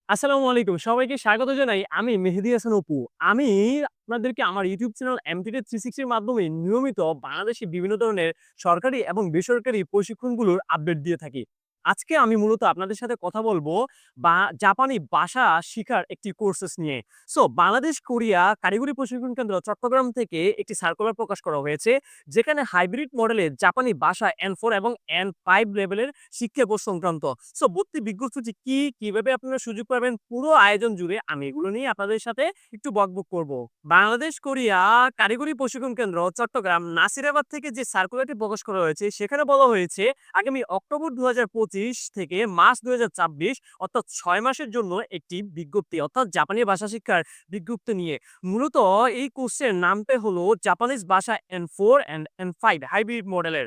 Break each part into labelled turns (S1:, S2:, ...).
S1: আসসালামু আলাইকুম। সবাইকে স্বাগত জানাই। আমি মেহেদী হাসান অপু। আমি আপনাদেরকে আমার YouTube চ্যানেল MTT 360 এর মাধ্যমে নিয়মিত বাংলাদেশে বিভিন্ন ধরনের সরকারি এবং বেসরকারি প্রশিক্ষণগুলোর আপডেট দিয়ে থাকি। আজকে আমি মূলত আপনাদের সাথে কথা বলব জাপানি ভাষা শিখার একটি কোর্সেস নিয়ে। বাংলাদেশ কোরিয়া কারিগরি প্রশিক্ষণ কেন্দ্র চট্টগ্রাম থেকে একটি সার্কুলার প্রকাশ করা হয়েছে। যেখানে হাইব্রিড মডেলে জাপানি ভাষা N4 এবং N5 লেভেলের শিক্ষা কোর্স সংক্রান্ত ভর্তি বিজ্ঞপ্তিটি কি, কিভাবে আপনারা সুযোগ পাবেন পুরো আয়োজন জুড়ে আমি এগুলো নিয়ে আপনাদের সাথে একটু বকবক করব। বাংলাদেশ কোরিয়া কারিগরি প্রশিক্ষণ কেন্দ্র চট্টগ্রাম নাসিরাবাদ থেকে যে সার্কুলারটি প্রকাশ করা হয়েছে সেখানে বলা হয়েছে আগামী অক্টোবর ২০২৫ থেকে মার্চ ২০২৬ অর্থাৎ ৬ মাসের জন্য একটি বিজ্ঞপ্তি অর্থাৎ জাপানি ভাষা শিক্ষার বিজ্ঞপ্তি নিয়ে মূলত এই কোর্সের নামটা হলো জাপানিজ ভাষা N4 অ্যান্ড N5 হাইব্রিড মডেলের।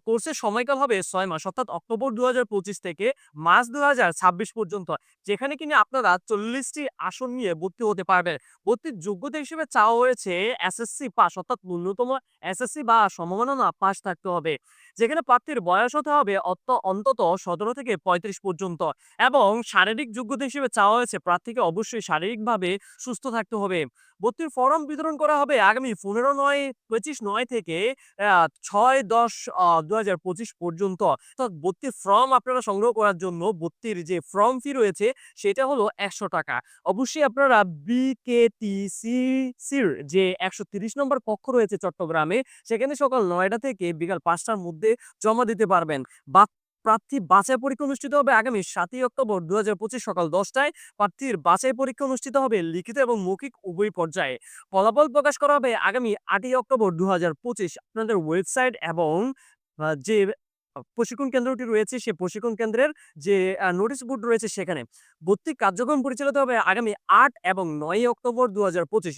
S1: কোর্সের সময়কাল হবে ৬ মাস অর্থাৎ অক্টোবর ২০২৫ থেকে মার্চ ২০২৬ পর্যন্ত। যেখানে কিনা আপনারা ৪০ টি আসন নিয়ে ভর্তি হতে পারবেন। ভর্তির যোগ্যতা হিসেবে চাওয়া হয়েছে এসএসসি পাস অর্থাৎ ন্যূনতম এসএসসি বা সমমাননা পাস থাকতে হবে। যেখানে প্রার্থীর বয়স হতে হবে অন্তত ১৭ থেকে ৩৫ পর্যন্ত এবং শারীরিক যোগ্যতা হিসেবে চাওয়া হয়েছে প্রার্থীকে অবশ্যই শারীরিকভাবে সুস্থ থাকতে হবে। ভর্তির ফরম বিতরণ করা হবে আগামী ১৫/৯/২৫/৯ থেকে ৬/১০ ২০২৫ পর্যন্ত। অর্থাৎ ভর্তির ফর্ম আপনারা সংগ্রহ করার জন্য ভর্তির যে ফর্ম ফি রয়েছে সেটা হলো ৳১০০। অবশ্যই আপনারা বিকেটিসিসির যে ১৩০ নম্বর কক্ষ রয়েছে চট্টগ্রামে সেখানে সকাল ৯টা থেকে বিকাল ৫টার মধ্যে জমা দিতে পারবেন। বা প্রার্থী বাছাই পরীক্ষা অনুষ্ঠিত হবে আগামী ৭ই অক্টোবর ২০২৫ সকাল ১০টায়। প্রার্থীর বাছাই পরীক্ষা অনুষ্ঠিত হবে লিখিত এবং মৌখিক উভয় পর্যায়ে। ফলাফল প্রকাশ করা হবে আগামী ৮ই অক্টোবর ২০২৫। আপনাদের ওয়েবসাইট এবং যে প্রশিক্ষণ কেন্দ্রটি রয়েছে সে প্রশিক্ষণ কেন্দ্রের যে নোটিশ বোর্ড রয়েছে সেখানে। ভর্তি কার্যক্রম পরিচালিত হবে আগামী ৮ এবং ৯ অক্টোবর ২০২৫।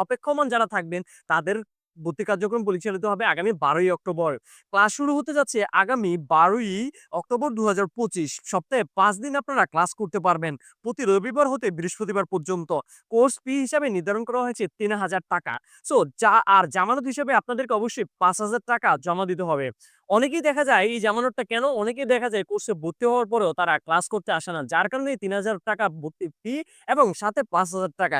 S1: অপেক্ষমান যারা থাকবেন তাদের ভর্তি কার্যক্রম পরিচালিত হবে আগামী ১২ই অক্টোবর। ক্লাস শুরু হতে যাচ্ছে আগামী ১২ই অক্টোবর ২০২৫। সপ্তাহে ৫ দিন আপনারা ক্লাস করতে পারবেন। প্রতি রবিবার হতে বৃহস্পতিবার পর্যন্ত। কোর্স ফি হিসাবে নির্ধারণ করা হয়েছে ৳৩,০০০। জামানত হিসেবে আপনাদেরকে অবশ্যই ৳৫,০০০ জমা দিতে হবে। অনেকেই দেখা যায় এই জামানতটা কেন? অনেকেই দেখা যায় কোর্সে ভর্তি হওয়ার পরেও তারা ক্লাস করতে আসে না। যার কারণে ৳৩,০০০ ভর্তি ফি এবং সাথে ৳৫,০০০।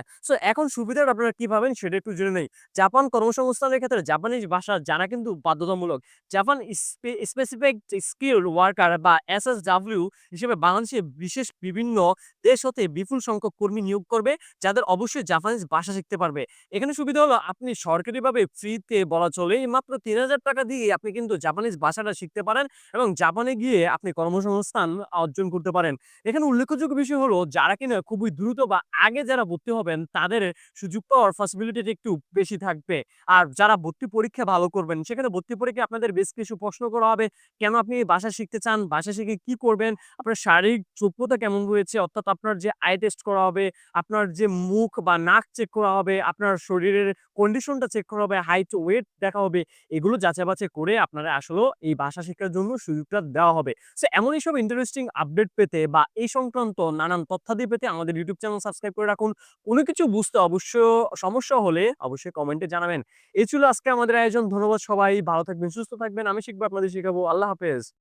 S1: এখন সুবিধাটা আপনারা কি পাবেন সেটা একটু জেনে নেই। জাপান কর্মসংস্থানের ক্ষেত্রে জাপানিজ ভাষা জানা কিন্তু বাধ্যতামূলক। জাপান স্পেসিফিক স্কিলড ওয়ার্কার বা এসএসডব্লিউ হিসেবে বাংলাদেশে বিশেষ বিভিন্ন দেশ হতে বিপুল সংখ্যক কর্মী নিয়োগ করবে, যাদের অবশ্যই জাপানিজ ভাষা শিখতে পারবে। এখানে সুবিধা হলো আপনি সরকারিভাবে ফ্রিতে বলা চলে মাত্র ৳৩,০০০ দিয়ে আপনি কিন্তু জাপানিজ ভাষাটা শিখতে পারেন এবং জাপানে গিয়ে আপনি কর্মসংস্থান অর্জন করতে পারেন। এখানে উল্লেখযোগ্য বিষয় হলো যারা কিনা খুবই দ্রুত বা আগে যারা ভর্তি হবেন তাদের সুযোগ পাওয়ার পসিবিলিটিটা একটু বেশি থাকবে। আর যারা ভর্তি পরীক্ষা ভালো করবেন সেখানে ভর্তি পরীক্ষায় আপনাদের বেশ কিছু প্রশ্ন করা হবে। কেন আপনি এই ভাষা শিখতে চান? ভাষা শিখে কি করবেন? আপনার শারীরিক যোগ্যতা কেমন রয়েছে? অর্থাৎ আপনার যে আই টেস্ট করা হবে, আপনার যে মুখ বা নাক চেক করা হবে, আপনার শরীরের কন্ডিশনটা চেক করা হবে, হাইট, ওয়েট দেখা হবে। এগুলো যাচাই-বাছাই করে আপনারা আসলেও এই ভাষা শিক্ষার জন্য সুযোগটা দেওয়া হবে। এমনই সব ইন্টারেস্টিং আপডেট পেতে বা এই সংক্রান্ত নানান তথ্যাদি পেতে আমাদের YouTube চ্যানেল সাবস্ক্রাইব করে রাখুন। কোন কিছু বুঝতে সমস্যা হলে অবশ্যই কমেন্টে জানাবেন। এই ছিল আজকে আমাদের আয়োজন। ধন্যবাদ সবাই। ভালো থাকবেন, সুস্থ থাকবেন। আমি শিখবো, আপনাদের শিখাবো। আল্লাহ হাফেজ।